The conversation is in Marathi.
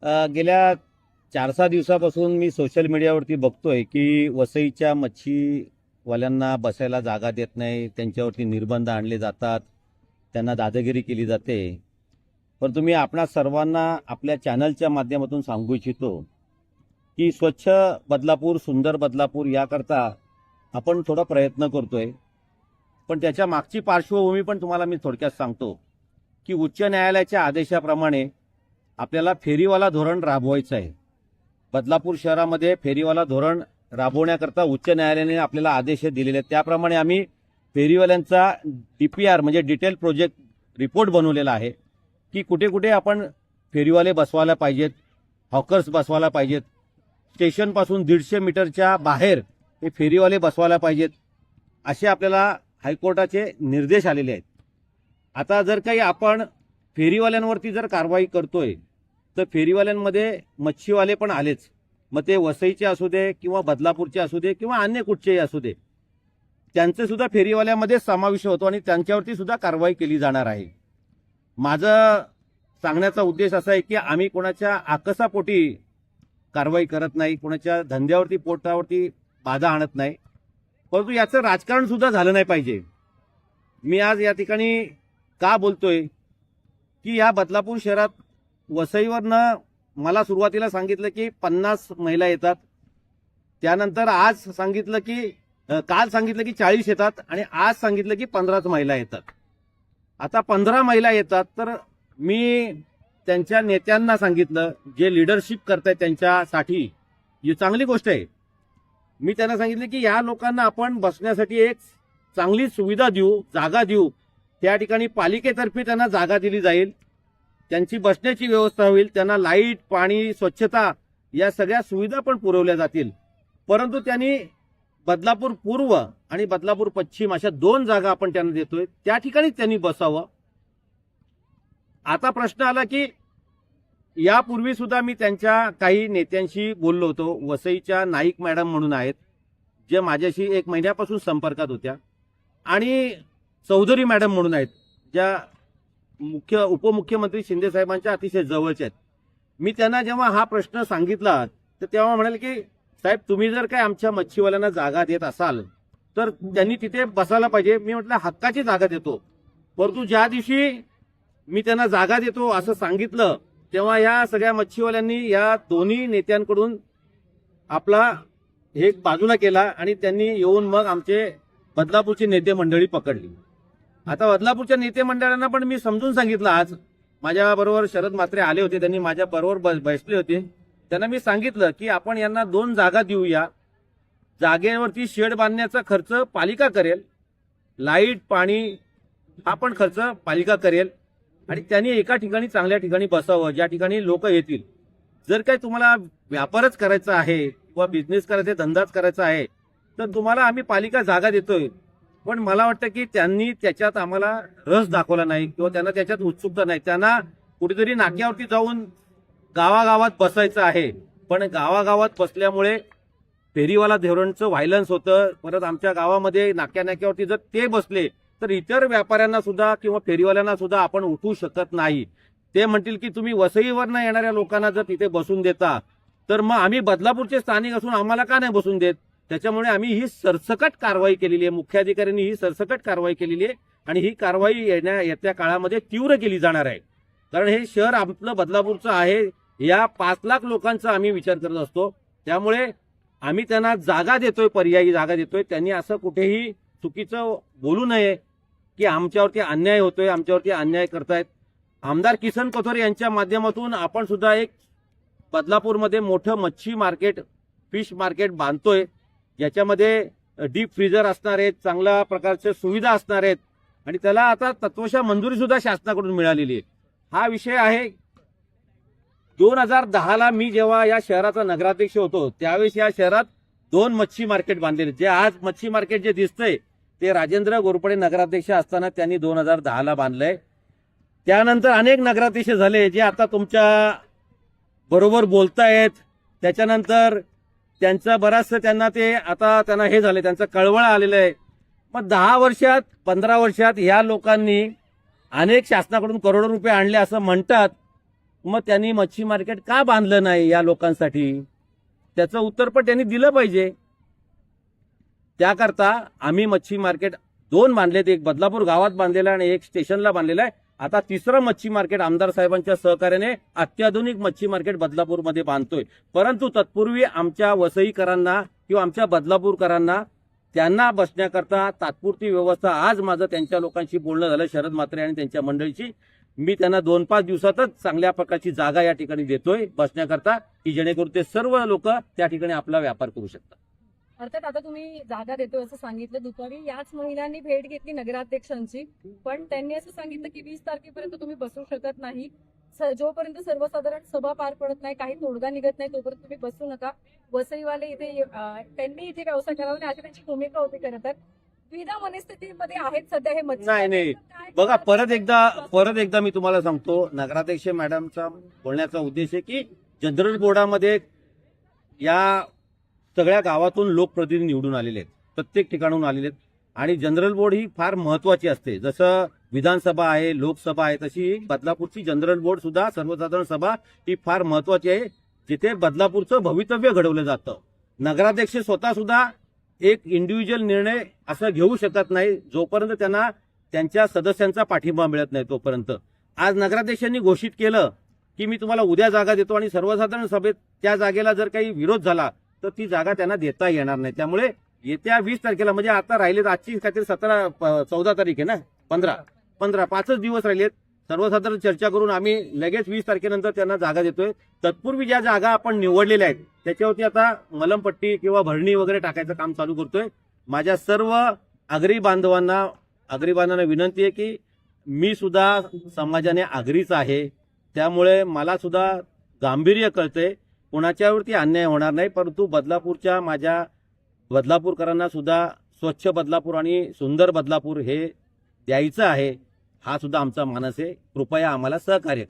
गेल्या 4-6 दिवसापासून मी सोशल मीडियावरती बघतोय की वसईच्या मच्छीवाल्यांना बसायला जागा देत नाही, त्यांच्यावरती निर्बंध आणले जातात, त्यांना दादागिरी केली जाते. परंतु मी आपणा सर्वांना आपल्या चॅनलच्या माध्यमातून सांगू इच्छितो की स्वच्छ बदलापूर, सुंदर बदलापूर याकरता आपण थोडा प्रयत्न करतोय. पण त्याच्या मागची पार्श्वभूमी पण तुम्हाला मी थोडक्यात सांगतो की उच्च न्यायालयाच्या आदेशाप्रमाणे आपल्याला फेरीवाला धोरण राबवायचं आहे. बदलापूर शहरामध्ये फेरीवाला धोरण राबवण्याकरता उच्च न्यायालयाने आपल्याला आदेश दिलेले आहेत. त्याप्रमाणे आम्ही फेरीवाल्यांचा DPR म्हणजे डिटेल प्रोजेक्ट रिपोर्ट बनवलेला आहे की कुठे कुठे आपण फेरीवाले बसवायला पाहिजेत, हॉकर्स बसवायला पाहिजेत, स्टेशनपासून 150 मीटरच्या बाहेर हे फेरीवाले बसवायला पाहिजेत, असे आपल्याला हायकोर्टाचे निर्देश आलेले आहेत. आता जर काही आपण फेरीवाल्यांवरती जर कारवाई करतोय तर फेरीवाल्यांमध्ये मच्छीवाले पण आलेच, मग ते वसईचे असू दे किंवा बदलापूरचे असू दे किंवा अन्य कुठचेही असू दे, त्यांचे सुद्धा फेरीवाल्यामध्ये समावेश होतो आणि त्यांच्यावरती सुद्धा कारवाई केली जाणार आहे. माझं सांगण्याचा उद्देश असा आहे की आम्ही कोणाच्या आकसापोटी कारवाई करत नाही, कोणाच्या धंद्यावरती पोटावरती बाधा आणत नाही, परंतु याचं राजकारण सुद्धा झालं नाही पाहिजे. मी आज या ठिकाणी का बोलतोय की या बदलापूर शहरात वसईवरनं मला सुरुवातीला सांगितलं की 50 महिला येतात, त्यानंतर आज सांगितलं की काल सांगितलं की 40 येतात आणि आज सांगितलं की 15 महिला येतात. आता 15 महिला येतात तर मी त्यांच्या नेत्यांना सांगितलं, जे लिडरशिप करतायत त्यांच्यासाठी ही चांगली गोष्ट आहे. मी त्यांना सांगितलं की या लोकांना आपण बसण्यासाठी एक चांगली सुविधा देऊ, जागा देऊ. त्या ठिकाणी पालिकेतर्फे त्यांना जागा दिली जाईल, त्यांची बसण्याची व्यवस्था होईल, त्यांना लाईट, पाणी, स्वच्छता या सगळ्या सुविधा पण पुरवल्या जातील. परंतु त्यांनी बदलापूर पूर्व आणि बदलापूर पश्चिम अशा 2 जागा आपण त्यांना देतोय, त्या ठिकाणी त्यांनी बसावं. आता प्रश्न आला की यापूर्वी सुद्धा मी त्यांच्या काही नेत्यांशी बोललो होतो. वसईच्या नाईक मॅडम म्हणून आहेत, जे माझ्याशी 1 महिन्यापासून संपर्कात होत्या, आणि चौधरी मॅडम म्हणून आहेत, ज्या उपमुख्यमंत्री शिंदे साहेबांच्या अतिशय जवळच्या आहेत. मी त्यांना जेव्हा हा प्रश्न सांगितला तर तेव्हा म्हणाले की साहेब, तुम्ही जर काय आमच्या मच्छीवाल्यांना जागा देत असाल तर त्यांनी तिथे बसायला पाहिजे. मी म्हटलं हक्काची जागा देतो, परंतु ज्या दिवशी मी त्यांना जागा देतो असं सांगितलं तेव्हा या सगळ्या मच्छीवाल्यांनी या दोन्ही नेत्यांकडून आपला हे बाजूला केला आणि त्यांनी येऊन मग आमचे बदलापूरची नेते मंडळी पकडली. आता बदलापूरच्या नेते मंडळांना पण मी समजून सांगितलं. आज माझ्याबरोबर शरद म्हात्रे आले होते, त्यांनी माझ्या बरोबर बसले होते. त्यांना मी सांगितलं की आपण यांना 2 जागा देऊया, जागेवरती शेड बांधण्याचा खर्च पालिका करेल, लाईट पाणी हा पण खर्च पालिका करेल, आणि त्यांनी एका ठिकाणी चांगल्या ठिकाणी बसावं ज्या ठिकाणी लोक येतील. जर काही तुम्हाला व्यापारच करायचा आहे किंवा बिझनेस करायचा, धंदाच करायचा आहे तर तुम्हाला आम्ही पालिका जागा देतोय. पण मला वाटतं की त्यांनी त्याच्यात आम्हाला रस दाखवला नाही किंवा त्यांना त्याच्यात उत्सुकता नाही. त्यांना कुठेतरी नाक्यावरती जाऊन गावागावात बसायचं आहे, पण गावागावात बसल्यामुळे फेरीवाला धोरणचं व्हायलन्स होतं. परत आमच्या गावामध्ये नाक्यावरती जर ते बसले तर इतर व्यापाऱ्यांना सुद्धा किंवा फेरीवाल्यांना सुद्धा आपण उठवू शकत नाही. ते म्हणतील की तुम्ही वसईवरनं येणाऱ्या लोकांना जर तिथे बसून देता तर मग आम्ही बदलापूरचे स्थानिक असून आम्हाला का नाही बसून देत. त्याच्यामुळे आम्ही ही सरसकट कारवाई केलेली आहे, मुख्याधिकाऱ्यांनी ही सरसकट कारवाई केलेली आहे आणि ही कारवाई येत्या काळामध्ये तीव्र केली जाणार आहे. कारण हे शहर आपलं बदलापूरचं आहे, या 5 लाख लोकांचा आम्ही विचार करत असतो. त्यामुळे आम्ही त्यांना जागा देतोय, पर्यायी जागा देतोय. त्यांनी असं कुठेही चुकीचं बोलू नये की आमच्यावरती अन्याय होतोय, आमच्यावरती अन्याय करतायत. आमदार किसन कथोरे यांच्या माध्यमातून आपण सुद्धा एक बदलापूरमध्ये मोठं मच्छी मार्केट, फिश मार्केट बांधतोय, ज्याच्यामध्ये डीप फ्रीजर असणार आहेत, चांगल्या प्रकारच्या सुविधा असणार आहेत आणि त्याला आता तत्वशः मंजुरी सुद्धा शासनाकडून मिळालेली आहे. हा विषय आहे. 2010ला मी जेव्हा या शहराचा नगराध्यक्ष होतो त्यावेळेस या शहरात 2 मच्छी मार्केट बांधलेले. जे आज मच्छी मार्केट जे दिसतंय ते राजेंद्र घोरपडे नगराध्यक्ष असताना त्यांनी 2010ला बांधलंय. त्यानंतर अनेक नगराध्यक्ष झाले जे आता तुमच्या बरोबर बोलतायत. त्याच्यानंतर त्यांचं बराचसं त्यांना हे झाले, त्यांचं कळवळ आलेलं आहे. मग 10 वर्षात 15 वर्षात या लोकांनी अनेक शासनाकडून करोडो रुपये आणले असं म्हणतात. मग त्यांनी मच्छी मार्केट का बांधलं नाही या लोकांसाठी, त्याचं उत्तर पण त्यांनी दिलं पाहिजे. त्याकरता आम्ही मच्छी मार्केट 2 बांधलेत, एक बदलापूर गावात बांधलेला आणि एक स्टेशनला बांधलेला आहे. आता 3रं मच्छी मार्केट आमदार साहेबांच्या सहकार्याने अत्याधुनिक मच्छी मार्केट बदलापूरमध्ये बांधतोय. परंतु तत्पूर्वी आमच्या वसईकरांना किंवा आमच्या बदलापूरकरांना त्यांना बसण्याकरता तात्पुरती व्यवस्था, आज माझं त्यांच्या लोकांशी बोलणं झालं, शरद म्हात्रे आणि त्यांच्या मंडळीची, मी त्यांना 2-5 दिवसातच चांगल्या प्रकारची जागा या ठिकाणी देतोय बसण्याकरता, की जेणेकरून ते सर्व लोक त्या ठिकाणी आपला व्यापार करू शकतात. अर्थात आता तुम्ही जागा देतोय असं सांगितलं. दुपारी याच महिलांनी भेट घेतली नगराध्यक्षांची, पण त्यांनी असं सांगितलं की 20 तारखेपर्यंत तुम्ही बसू शकत नाही, जोपर्यंत सर्वसाधारण सभा पार पडत नाही, काही तोडगा निघत नाही, तोपर्यंत तुम्ही बसू नका. वसईवाले इथे त्यांनी इथे व्यवसाय करावा नाही अशी त्यांची भूमिका होती. खरं तर द्विधा मनस्थितीमध्ये आहेत सध्या हे मच्छी. नाही बघा, परत एकदा मी तुम्हाला सांगतो, नगराध्यक्ष मॅडमचा बोलण्याचा उद्देश आहे की जनरल बोर्डामध्ये या सगळ्या गावातून लोकप्रतिनिधी निवडून आलेले आहेत, प्रत्येक ठिकाणून आलेले आहेत, आणि जनरल बोर्ड ही फार महत्वाची असते. जसं विधानसभा आहे, लोकसभा आहे, तशी बदलापूरची जनरल बोर्ड सुद्धा सर्वसाधारण सभा ही फार महत्वाची आहे, जिथे बदलापूरचं भवितव्य घडवलं जातं. नगराध्यक्ष स्वतः सुद्धा एक इंडिव्हिज्युअल निर्णय असं घेऊ शकत नाही जोपर्यंत त्यांना त्यांच्या सदस्यांचा पाठिंबा मिळत नाही तोपर्यंत. आज नगराध्यक्षांनी घोषित केलं की मी तुम्हाला उद्या जागा देतो, आणि सर्वसाधारण सभेत त्या जागेला जर काही विरोध झाला तर ती जागा त्यांना देता येणार नाही. त्यामुळे येत्या 20 तारखेला, म्हणजे आता राहिलेत, आजची काहीतरी 14 तारीख आहे ना, 15 5च दिवस राहिलेत, सर्वसाधारण चर्चा करून आम्ही लगेच 20 तारखेनंतर त्यांना जागा देतोय. तत्पूर्वी ज्या जागा आपण निवडलेल्या आहेत त्याच्यावरती आता मलमपट्टी किंवा भरणी वगैरे टाकायचं काम चालू करतोय. माझ्या सर्व आगरी बांधवांना विनंती आहे की मी सुद्धा समाजाने आगरीच आहे, त्यामुळे मला सुद्धा गांभीर्य कळतंय, कोणाच्यावरती अन्याय होणार नाही. परंतु माझ्या बदलापूरकरांना सुद्धा स्वच्छ बदलापूर आणि सुंदर बदलापूर हे द्यायचं आहे, हा सुद्धा आमचा मानस आहे. कृपया आम्हाला सहकार्य